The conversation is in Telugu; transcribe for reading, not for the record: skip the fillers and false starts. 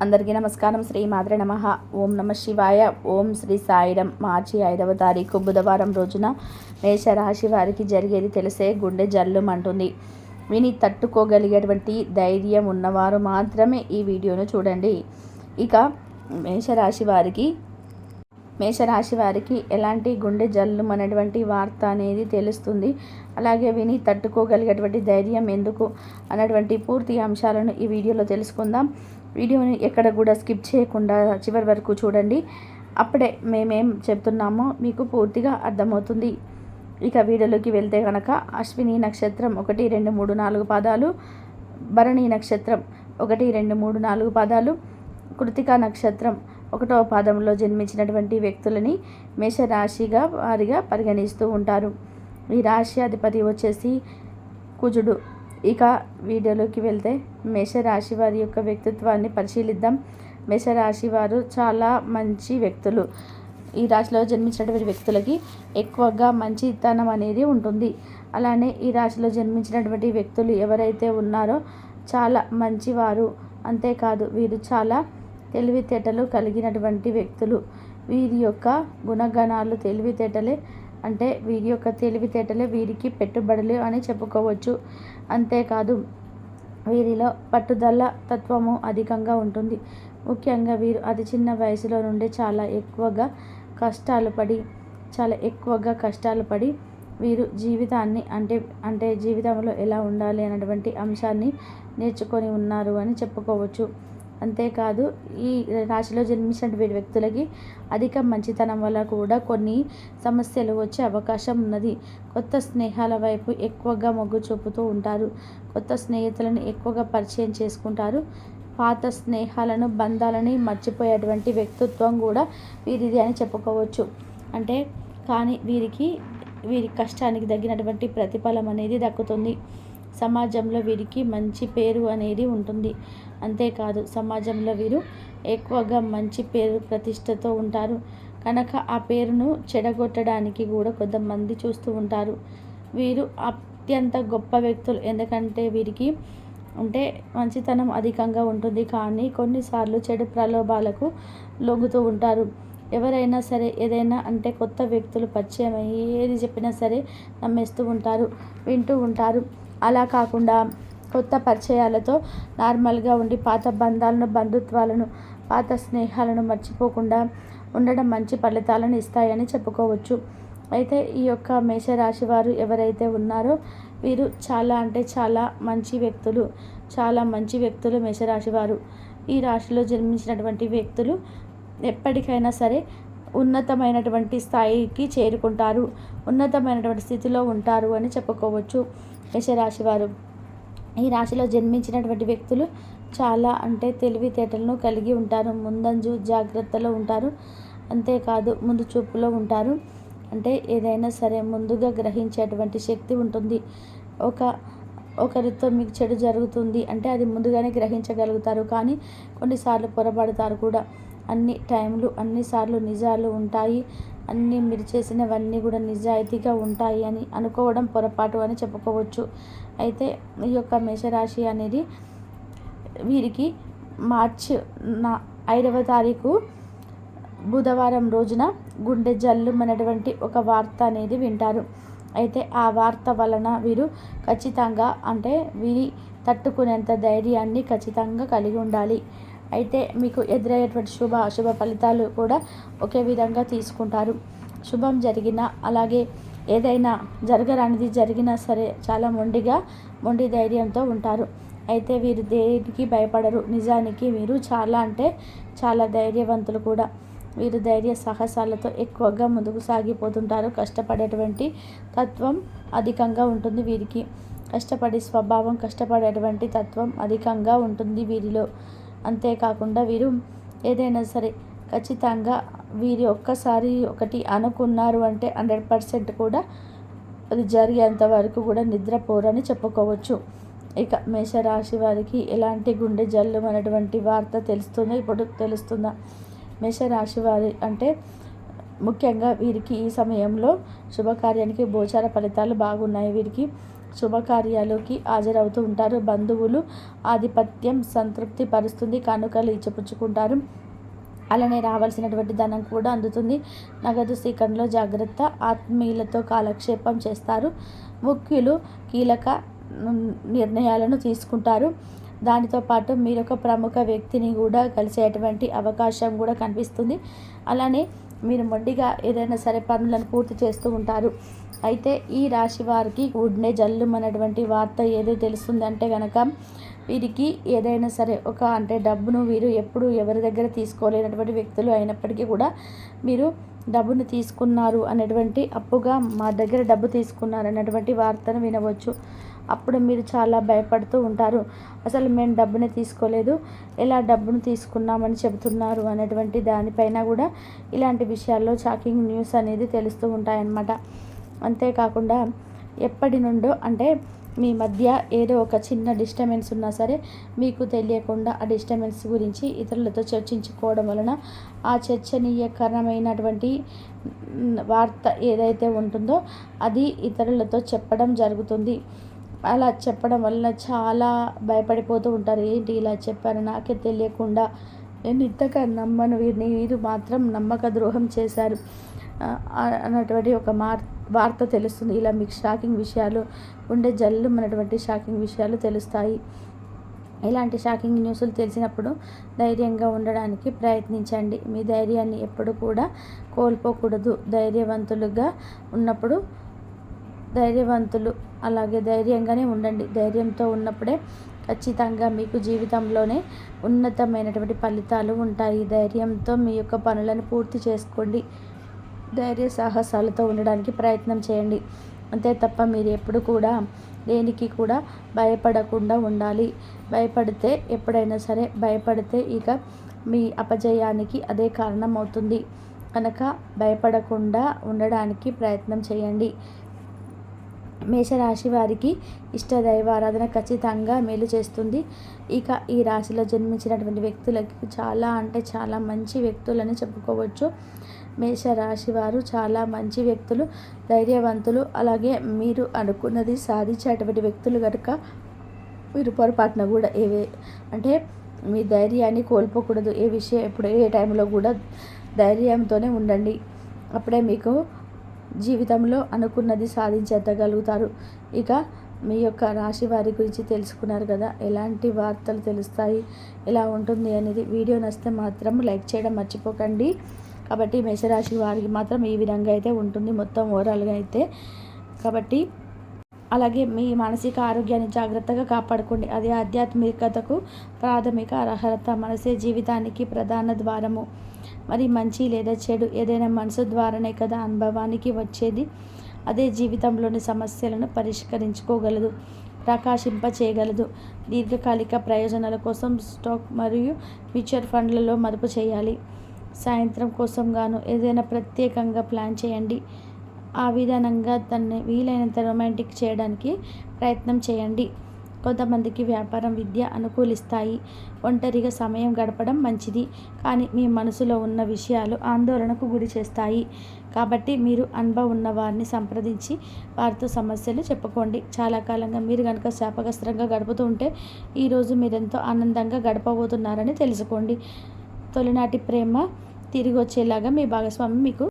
అందరికీ నమస్కారం. శ్రీ మాత్రే నమః. ఓం నమ శివాయ. ఓం శ్రీ సాయిరం. మార్చి 5వ తారీఖు బుధవారం రోజున మేషరాశి వారికి జరిగేది తెలిసే గుండె జల్లుమంటుంది. విని తట్టుకోగలిగేటువంటి ధైర్యం ఉన్నవారు మాత్రమే ఈ వీడియోను చూడండి. ఇక మేషరాశి వారికి ఎలాంటి గుండె జల్లుమనేటువంటి వార్త అనేది తెలుస్తుంది. అలాగే విని తట్టుకోగలిగేటువంటి ధైర్యం ఎందుకు అన్నటువంటి పూర్తి అంశాలను ఈ వీడియోలో తెలుసుకుందాం. వీడియోని ఎక్కడ కూడా స్కిప్ చేయకుండా చివరి వరకు చూడండి. అప్పుడే మేమేం చెప్తున్నామో మీకు పూర్తిగా అర్థమవుతుంది. ఇక వీడియోలోకి వెళ్తే కనుక అశ్విని నక్షత్రం 1, 2, 3, 4 పాదాలు, భరణి నక్షత్రం 1, 2, 3, 4 పాదాలు, కృతికా నక్షత్రం 1వ పాదంలో జన్మించినటువంటి వ్యక్తులని మేషరాశిగా వారిగా పరిగణిస్తూ ఉంటారు. ఈ రాశి అధిపతి వచ్చేసి కుజుడు. ఇక వీడియోలోకి వెళ్తే మేషరాశి వారి యొక్క వ్యక్తిత్వాన్ని పరిశీలిద్దాం. మేషరాశి వారు చాలా మంచి వ్యక్తులు. ఈ రాశిలో జన్మించినటువంటి వ్యక్తులకి ఎక్కువగా మంచితనం అనేది ఉంటుంది. అలానే ఈ రాశిలో జన్మించినటువంటి వ్యక్తులు ఎవరైతే ఉన్నారో చాలా మంచివారు. అంతేకాదు వీరు చాలా తెలివితేటలు కలిగినటువంటి వ్యక్తులు. వీరి యొక్క గుణగణాలు తెలివితేటలే అంటే వీరి యొక్క తెలివితేటలే వీరికి పెట్టుబడులు అని చెప్పుకోవచ్చు. అంతేకాదు వీరిలో పట్టుదల తత్వము అధికంగా ఉంటుంది. ముఖ్యంగా వీరు అతి చిన్న వయసులో నుండి చాలా ఎక్కువగా కష్టాలు పడి వీరు జీవితాన్ని అంటే జీవితంలో ఎలా ఉండాలి అన్నటువంటి అంశాన్ని నేర్చుకొని ఉన్నారు అని చెప్పుకోవచ్చు. అంతేకాదు ఈ రాశిలో జన్మించిన వ్యక్తులకి అధిక మంచితనం వల్ల కూడా కొన్ని సమస్యలు వచ్చే అవకాశం ఉన్నది. కొత్త స్నేహాల వైపు ఎక్కువగా మొగ్గు చూపుతూ ఉంటారు. కొత్త స్నేహితులను ఎక్కువగా పరిచయం చేసుకుంటారు. పాత స్నేహాలను బంధాలని మర్చిపోయేటువంటి వ్యక్తిత్వం కూడా వీరిది అని చెప్పుకోవచ్చు. కానీ వీరి కష్టానికి తగినటువంటి ప్రతిఫలం అనేది దక్కుతుంది. సమాజంలో వీరికి మంచి పేరు అనేది ఉంటుంది. అంతేకాదు సమాజంలో వీరు ఎక్కువగా మంచి పేరు ప్రతిష్టతో ఉంటారు కనుక ఆ పేరును చెడగొట్టడానికి కూడా కొంతమంది చూస్తూ ఉంటారు. వీరు అత్యంత గొప్ప వ్యక్తులు. ఎందుకంటే వీరికి మంచితనం అధికంగా ఉంటుంది. కానీ కొన్నిసార్లు చెడు ప్రలోభాలకు లొంగుతూ ఉంటారు. ఎవరైనా సరే ఏదైనా కొత్త వ్యక్తులు పరిచయం అయ్యి ఏది చెప్పినా సరే నమ్మేస్తూ ఉంటారు, వింటూ ఉంటారు. అలా కాకుండా కొత్త పరిచయాలతో నార్మల్గా ఉండి పాత బంధుత్వాలను పాత స్నేహాలను మర్చిపోకుండా ఉండడం మంచి ఫలితాలను ఇస్తాయని చెప్పుకోవచ్చు. అయితే ఈ యొక్క మేషరాశి వారు ఎవరైతే ఉన్నారో వీరు చాలా మంచి వ్యక్తులు మేషరాశి వారు. ఈ రాశిలో జన్మించినటువంటి వ్యక్తులు ఎప్పటికైనా సరే ఉన్నతమైనటువంటి స్థాయికి చేరుకుంటారు, ఉన్నతమైనటువంటి స్థితిలో ఉంటారు అని చెప్పుకోవచ్చు. మేషరాశి వారు ఈ రాశిలో జన్మించినటువంటి వ్యక్తులు చాలా తెలివితేటలను కలిగి ఉంటారు. ముందంజు జాగ్రత్తలో ఉంటారు. అంతేకాదు ముందు చూపులో ఉంటారు. ఏదైనా సరే ముందుగా గ్రహించేటువంటి శక్తి ఉంటుంది. ఒకరితో మీకు చెడు జరుగుతుంది అది ముందుగానే గ్రహించగలుగుతారు. కానీ కొన్నిసార్లు పొరపడతారు కూడా. అన్నిసార్లు నిజాలు ఉంటాయి, మీరు చేసినవన్నీ కూడా నిజాయితీగా ఉంటాయి అని అనుకోవడం పొరపాటు అని చెప్పుకోవచ్చు. అయితే ఈ యొక్క మేషరాశి అనేది వీరికి మార్చి 5వ తారీఖు బుధవారం రోజున గుండె జల్లుమనేటువంటి ఒక వార్త అనేది వింటారు. అయితే ఆ వార్త వలన వీరు ఖచ్చితంగా వీరి తట్టుకునేంత ధైర్యాన్ని ఖచ్చితంగా కలిగి ఉండాలి. అయితే మీకు ఎదురయ్యేటువంటి అశుభ ఫలితాలు కూడా ఒకే విధంగా తీసుకుంటారు. శుభం జరిగినా అలాగే ఏదైనా జరగరానిది జరిగినా సరే చాలా మొండి ధైర్యంతో ఉంటారు. అయితే వీరు దేనికి భయపడరు. నిజానికి వీరు చాలా ధైర్యవంతులు కూడా. వీరు ధైర్య సాహసాలతో ఎక్కువగా ముందుకు సాగిపోతుంటారు. కష్టపడేటువంటి తత్వం అధికంగా ఉంటుంది వీరికి. కష్టపడే స్వభావం, కష్టపడేటువంటి తత్వం అధికంగా ఉంటుంది వీరిలో. అంతేకాకుండా వీరు ఏదైనా సరే ఖచ్చితంగా వీరు ఒక్కసారి ఒకటి అనుకున్నారు 100% కూడా అది జరిగేంత వరకు కూడా నిద్రపోరని చెప్పుకోవచ్చు. ఇక మేషరాశి వారికి ఎలాంటి గుండె జల్లు అనేటువంటి వార్త ఇప్పుడు తెలుస్తుందా? మేషరాశి వారి ముఖ్యంగా వీరికి ఈ సమయంలో శుభకార్యానికి గోచార ఫలితాలు బాగున్నాయి. వీరికి శుభకార్యాలకి హాజరవుతూ ఉంటారు. బంధువులు ఆధిపత్యం సంతృప్తి పరుస్తుంది. కానుకలు ఇచ్చిపుచ్చుకుంటారు. అలానే రావాల్సినటువంటి ధనం కూడా అందుతుంది. నగదు సేకరణలో జాగ్రత్త. ఆత్మీయులతో కాలక్షేపం చేస్తారు. ముఖ్యులు కీలక నిర్ణయాలను తీసుకుంటారు. దానితో పాటు మీరొక ప్రముఖ వ్యక్తిని కూడా కలిసేటువంటి అవకాశం కూడా కనిపిస్తుంది. అలానే మీరు మొండిగా ఏదైనా సరే పనులను పూర్తి చేస్తూ ఉంటారు. అయితే ఈ రాశి వారికి గుండె జల్లుమన్నటువంటి వార్త ఏదో తెలుస్తుందంటే కనుక వీరికి ఏదైనా సరే అంటే డబ్బును వీరు ఎప్పుడు ఎవరి దగ్గర తీసుకోలేనటువంటి వ్యక్తులు అయినప్పటికీ కూడా మీరు డబ్బును తీసుకున్నారు అనేటువంటి అప్పుగా మా దగ్గర డబ్బు తీసుకున్నారు అన్నటువంటి వార్తను వినవచ్చు. అప్పుడు మీరు చాలా భయపడుతూ ఉంటారు. అసలు మేము డబ్బుని తీసుకోలేదు, ఎలా డబ్బును తీసుకున్నామని చెబుతున్నారు అనేటువంటి దానిపైన కూడా ఇలాంటి విషయాల్లో షాకింగ్ న్యూస్ అనేది తెలుస్తూ ఉంటాయన్నమాట. అంతేకాకుండా ఎప్పటి నుండో అంటే మీ మధ్య ఏదో ఒక చిన్న డిస్టర్బెన్స్ ఉన్నా సరే మీకు తెలియకుండా ఆ డిస్టర్బెన్స్ గురించి ఇతరులతో చర్చించుకోవడం వలన ఆ చర్చనీయకరమైనటువంటి వార్త ఏదైతే ఉంటుందో అది ఇతరులతో చెప్పడం జరుగుతుంది. అలా చెప్పడం వల్ల చాలా భయపడిపోతూ ఉంటారు. ఏంటి ఇలా చెప్పారు, నాకే తెలియకుండా నేను ఇంతగా నమ్మను వీరిని, వీరు మాత్రం నమ్మక ద్రోహం చేశారు అన్నటువంటి ఒక వార్త తెలుస్తుంది. ఇలా మీకు షాకింగ్ విషయాలు ఉండే జల్లుమన్నటువంటి షాకింగ్ విషయాలు తెలుస్తాయి. ఇలాంటి షాకింగ్ న్యూస్లు తెలిసినప్పుడు ధైర్యంగా ఉండడానికి ప్రయత్నించండి. మీ ధైర్యాన్ని ఎప్పుడు కూడా కోల్పోకూడదు. ధైర్యవంతులుగా ఉన్నప్పుడు ధైర్యవంతులు అలాగే ధైర్యంగానే ఉండండి. ధైర్యంతో ఉన్నప్పుడే ఖచ్చితంగా మీకు జీవితంలోనే ఉన్నతమైనటువంటి ఫలితాలు ఉంటాయి. ధైర్యంతో మీ యొక్క పనులను పూర్తి చేసుకోండి. ధైర్య సాహసాలతో ఉండడానికి ప్రయత్నం చేయండి. అంతే తప్ప మీరు ఎప్పుడు కూడా దేనికి కూడా భయపడకుండా ఉండాలి. భయపడితే ఎప్పుడైనా సరే భయపడితే ఇక మీ అపజయానికి అదే కారణం అవుతుంది. కనుక భయపడకుండా ఉండడానికి ప్రయత్నం చేయండి. మేషరాశి వారికి ఇష్ట దైవారాధన ఖచ్చితంగా మేలు చేస్తుంది. ఇక ఈ రాశిలో జన్మించినటువంటి వ్యక్తులకి చాలా అంటే చాలా మంచి వ్యక్తులని చెప్పుకోవచ్చు. మేషరాశి వారు చాలా మంచి వ్యక్తులు, ధైర్యవంతులు, అలాగే మీరు అనుకున్నది సాధించేటువంటి వ్యక్తులు కనుక మీరు పొరపాటున కూడా అంటే మీ ధైర్యాన్ని కోల్పోకూడదు. ఏ విషయం ఎప్పుడు ఏ టైంలో కూడా ధైర్యంతోనే ఉండండి. అప్పుడే మీకు జీవితంలో అనుకున్నది సాధించగలుగుతారు. ఇక మీ యొక్క రాశి వారి గురించి తెలుసుకున్నారు కదా, ఎలాంటి వార్తలు తెలుస్తాయి, ఎలా ఉంటుంది అనేది. వీడియో నచ్చితే మాత్రం లైక్ చేయడం మర్చిపోకండి. కాబట్టి మేషరాశి వారికి మాత్రం ఈ విధంగా అయితే ఉంటుంది మొత్తం ఓవరాల్గా అయితే. కాబట్టి అలాగే మీ మానసిక ఆరోగ్యాన్ని జాగ్రత్తగా కాపాడుకోండి. అది ఆధ్యాత్మికతకు ప్రాథమిక అర్హత. మనసే జీవితానికి ప్రధాన ద్వారము. మరి మంచి లేదా చెడు ఏదైనా మనసు ద్వారానే కదా అనుభవానికి వచ్చేది. అదే జీవితంలోని సమస్యలను పరిష్కరించుకోగలదు, ప్రకాశింపచేయగలదు. దీర్ఘకాలిక ప్రయోజనాల కోసం స్టాక్ మరియు మ్యూచువల్ ఫండ్లలో మదుపు చేయాలి. సాయంత్రం కోసం గాను ఏదైనా ప్రత్యేకంగా ప్లాన్ చేయండి. ఆ విధానంగా దాన్ని వీలైనంత రొమాంటిక్ చేయడానికి ప్రయత్నం చేయండి. కొంతమందికి వ్యాపారం, విద్య అనుకూలిస్తాయి. ఒంటరిగా సమయం గడపడం మంచిది, కానీ మీ మనసులో ఉన్న విషయాలు ఆందోళనకు గురి చేస్తాయి. కాబట్టి మీరు అనుభవం ఉన్న వారిని సంప్రదించి వారితో సమస్యలు చెప్పుకోండి. చాలా కాలంగా మీరు కనుక శాపగ్రస్తంగా గడుపుతూ ఉంటే ఈరోజు మీరెంతో ఆనందంగా గడపబోతున్నారని తెలుసుకోండి. తొలినాటి ప్రేమ తిరిగి వచ్చేలాగా మీ భాగస్వామి మీకు